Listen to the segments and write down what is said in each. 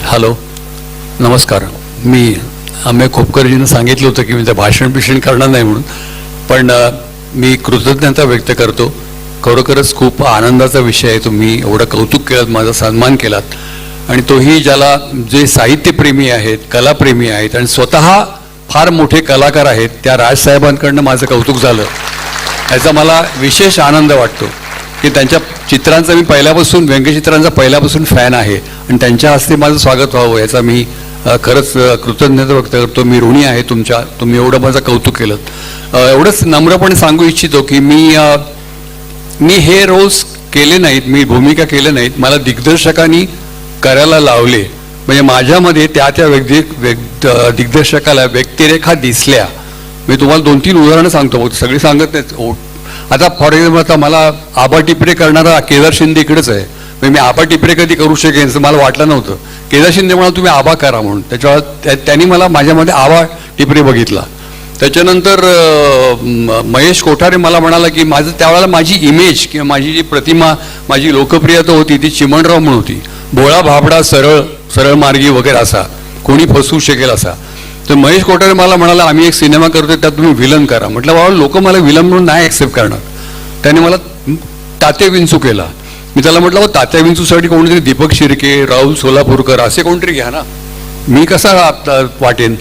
Hello, नमस्कार. मी अमेय खोपकरजींना सांगितलं होतं की मी भाषण करणार नाही म्हणून, पण मी कृतज्ञता व्यक्त करतो. खरोखरच खूप आनंदाचा विषय आहे. तुम्ही एवढं कौतुक केलं, माझा सन्मान केलात, आणि तोही ज्याला जे साहित्यप्रेमी आहेत, कलाप्रेमी आहेत आणि स्वतः फार मोठे कलाकार आहेत, त्या राजसाहेबांकडनं माझं कौतुक झालं. याचा मला विशेष आनंद वाटतो की त्यांच्या चित्रांचा मी पहिल्यापासून, व्यंगचित्रांचा पहिल्यापासून फॅन आहे आणि त्यांच्या हस्ते माझं स्वागत व्हावं याचा मी खरंच कृतज्ञता व्यक्त करतो. मी ऋणी आहे तुमच्या, तुम्ही एवढं माझं कौतुक केलं. एवढंच नम्रपणे सांगू इच्छितो की मी हे रोल्स केले नाहीत, मी भूमिका केले नाहीत, मला दिग्दर्शकांनी करायला लावले. म्हणजे माझ्यामध्ये त्या दिग्दर्शकाला व्यक्तिरेखा दिसल्या. मी तुम्हाला 2-3 उदाहरणं सांगतो, सगळी सांगत नाहीत. आता फॉर एक्झाम्पल, आता मला आबा टिपरे करणारा केदार शिंदे इकडेच आहे. म्हणजे मी आबा टिपरे कधी करू शकेन असं मला वाटलं नव्हतं. केदार शिंदे म्हणाला तुम्ही आबा करा म्हणून, त्याच्यावर त्यांनी मला माझ्यामध्ये आबा टिपरे बघितला. त्याच्यानंतर महेश कोठारे मला म्हणाला की माझं त्यावेळेला माझी इमेज किंवा माझी जी प्रतिमा, माझी लोकप्रियता होती ती चिमणराव म्हणून होती. भोळा भाबडा, सरळ मार्गी वगैरे असा, कोणी फसवू शकेल असा. तर महेश कोठारे मला म्हणाला आम्ही एक सिनेमा करतोय त्यात तुम्ही विलन करा. म्हटलं बाबा लोक मला विलन म्हणून नाही ॲक्सेप्ट करणार. त्याने मला तात्या विंचू केला. मी त्याला म्हटलं तात्या विंचूसाठी कोणीतरी दीपक शिर्के, राहुल सोलापूरकर असे कोणतरी घ्या ना, मी कसा वाटेन.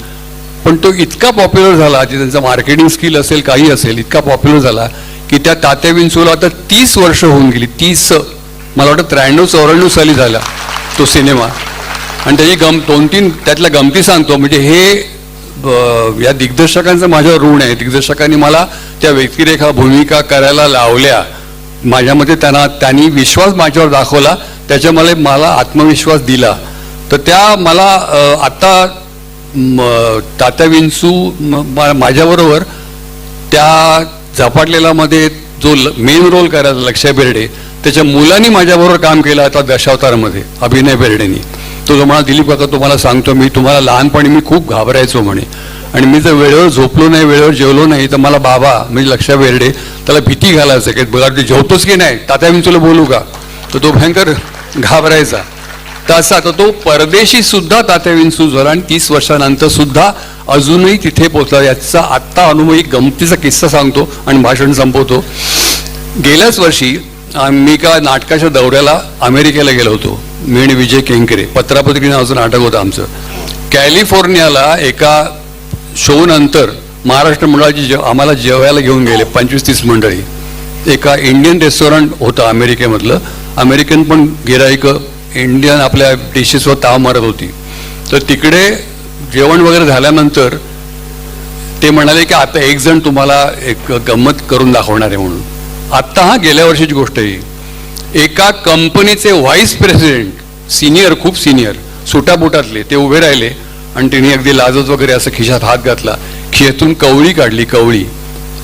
पण तो इतका पॉप्युलर झाला, त्यांचा मार्केटिंग स्किल असेल काही असेल, इतका पॉप्युलर झाला की त्या तात्या विंचूला आता 30 वर्ष होऊन गेली. 30, मला वाटतं 93-94 साली झाला तो सिनेमा. आणि त्याची 2-3 त्यातल्या गमती सांगतो. म्हणजे हे या दिग्दर्शकांचं माझ्यावर ऋण आहे. दिग्दर्शकांनी मला त्या व्यक्तिरेखा भूमिका करायला लावल्या. माझ्यामध्ये त्यांनी विश्वास माझ्यावर दाखवला, त्याच्यामुळे मला आत्मविश्वास दिला. तर त्या मला आत्ता तात्या विंचू माझ्याबरोबर त्या झपाटलेला मध्ये जो मेन रोल करायचा लक्ष्या बेर्डे, त्याच्या मुलांनी माझ्याबरोबर काम केलं आता दशावतारमध्ये, अभिनय बेर्डेनी. तो जो म्हणा दिलीप काका तुम्हाला सांगतो मी, तुम्हाला लहानपणी मी खूप घाबरायचो म्हणे, आणि मी जर वेळेवर झोपलो नाही, वेळेवर जेवलो नाही तर मला बाबा म्हणजे लक्ष्या बेर्डे त्याला भीती घालायचं की बघा ते जेवतोच की नाही, तात्या विंचूला बोलू का, तर तो भयंकर घाबरायचा. तसा तर तो परदेशी सुद्धा तात्या विंचू झाला आणि 30 वर्षानंतर सुद्धा अजूनही तिथे पोहोचला. याचा आत्ता अनुभव, एक गमतीचा किस्सा सांगतो आणि भाषण संपवतो. गेल्याच वर्षी मी एका नाटकाच्या दौऱ्याला अमेरिकेला गेलो होतो. मी आणि विजय केंकरे, पत्रापत्रिके नावाचं नाटक होतं आमचं. कॅलिफोर्नियाला एका शो नंतर महाराष्ट्र मंडळाची आम्हाला जेवायला घेऊन गेले 25-30 मंडळी. एका इंडियन रेस्टॉरंट होतं अमेरिकेमधलं. अमेरिकन पण गिराईकं इंडियन आपल्या डिशेसवर ताव मारत होती. तर तिकडे जेवण वगैरे झाल्यानंतर ते म्हणाले की आता एक जण तुम्हाला एक गंमत करून दाखवणार आहे म्हणून. आत्ता हा गेल्या वर्षीची गोष्ट आहे. एका कंपनीचे व्हाईस प्रेसिडेंट, सिनियर, खूप सिनियर, सुटाबुटातले, ते उभे राहिले आणि त्यांनी अगदी लाजत वगैरे असं खिशात हात घातला, खिशातून कवळी काढली, कवळी,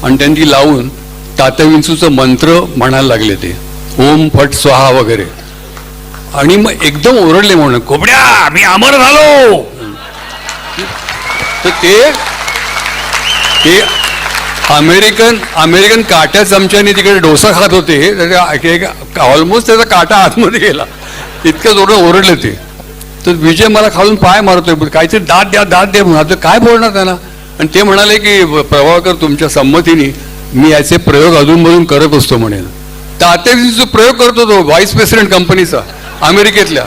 आणि त्यांनी लावून तात्या विंचूचं मंत्र म्हणायला लागले, ते ओम फट स्वाहा वगैरे. आणि मग एकदम ओरडले म्हणून, कोबड्या मी अमर झालो. तर ते अमेरिकन काट्या चमच्याने तिकडे डोसा खात होते. ऑलमोस्ट त्याचा काटा आतमध्ये गेला, इतकं जोरं ओरडले ते. तर विजय मला खालून पाय मारतोय, काहीतरी दाद दे म्हणून. काय बोलणार त्यांना. आणि ते म्हणाले की प्रभाकर तुमच्या संमतीने मी याचे प्रयोग अधूनमधून करत असतो म्हणे. तात्या विंचूचा प्रयोग करतो तो व्हाईस प्रेसिडेंट कंपनीचा अमेरिकेतल्या.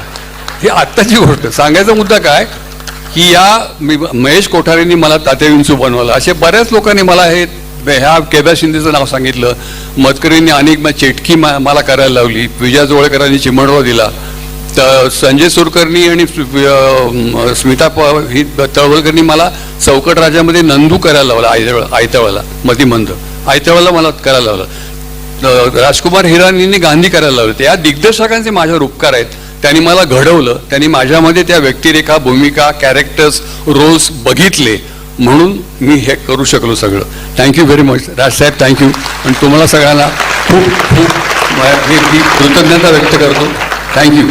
ही आत्ताची गोष्ट. सांगायचा मुद्दा काय की महेश कोठारेंनी मला तात्या विंचू बनवलं. असे बऱ्याच लोकांनी मला ह्या केदार शिंदेचं नाव सांगितलं. मतकरींनी अनेक चेटकी मला करायला लावली. विजया जोळेकरांनी चिमणराव दिला. तर संजय सुरकरनी आणि स्मिता तळवलकरनी मला चौकट राजामध्ये नंदू करायला लावला. आयत्यावेळेला मतिमंद आयत्यावेळेला मला करायला लावलं. राजकुमार हिरानींनी गांधी करायला लावलं. या दिग्दर्शकांचे माझ्यावर उपकार आहेत. त्यांनी मला घडवलं. त्यांनी माझ्यामध्ये त्या व्यक्तिरेखा, भूमिका, कॅरेक्टर्स, रोल्स बघितले, म्हणून मी हे करू शकलो सगळं. Thank you very much Rajsaheb, thank you. आणि तुम्हाला सगळ्यांना खूप खूप कृतज्ञता व्यक्त करतो. थँक्यू.